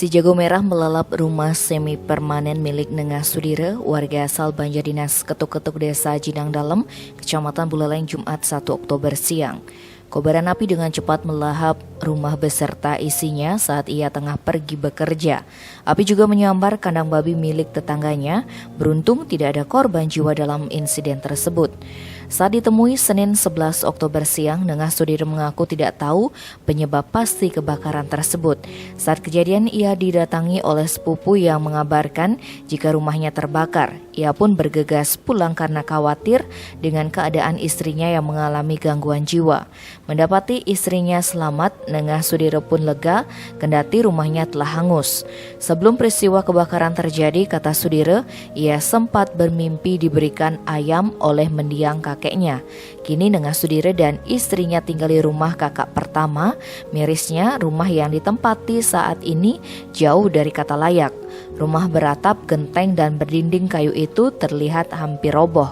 Si Jago Merah melalap rumah semi permanen milik Nengah Sudire, warga asal Banjardinas Ketuk-Ketuk Desa Jinang Dalem, Kecamatan Buleleng, Jumat 1 Oktober siang. Kobaran api dengan cepat melahap rumah beserta isinya saat ia tengah pergi bekerja. Api juga menyambar kandang babi milik tetangganya. Beruntung tidak ada korban jiwa dalam insiden tersebut. Saat ditemui Senin 11 Oktober siang, Nengah Sudire mengaku tidak tahu penyebab pasti kebakaran tersebut. Saat kejadian, ia didatangi oleh sepupu yang mengabarkan jika rumahnya terbakar. Ia pun bergegas pulang karena khawatir dengan keadaan istrinya yang mengalami gangguan jiwa. Mendapati istrinya selamat, Nengah Sudire pun lega kendati rumahnya telah hangus. Sebelum peristiwa kebakaran terjadi, kata Sudire, ia sempat bermimpi diberikan ayam oleh mendiang kakeknya. Kini Nengah Sudire dan istrinya tinggal di rumah kakak pertama. Mirisnya, rumah yang ditempati saat ini jauh dari kata layak. Rumah beratap, genteng, dan berdinding kayu itu terlihat hampir roboh.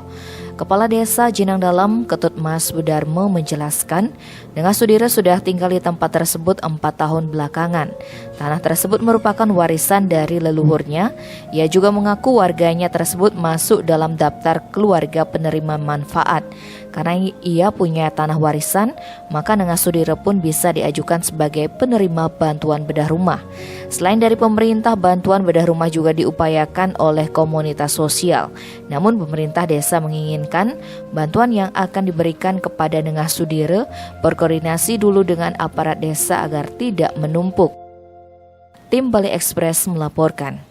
Kepala Desa Jinang Dalem, Ketut Mas Budarmo menjelaskan, Nengah Sudire sudah tinggal di tempat tersebut 4 tahun belakangan. Tanah tersebut merupakan warisan dari leluhurnya. Ia juga mengaku warganya tersebut masuk dalam daftar keluarga penerima manfaat. Karena ia punya tanah warisan, maka Nengah Sudire pun bisa diajukan sebagai penerima bantuan bedah rumah. Selain dari pemerintah, bantuan bedah rumah juga diupayakan oleh komunitas sosial. Namun pemerintah desa menginginkan bantuan yang akan diberikan kepada Nengah Sudire berkoordinasi dulu dengan aparat desa agar tidak menumpuk. Tim Bali Express melaporkan.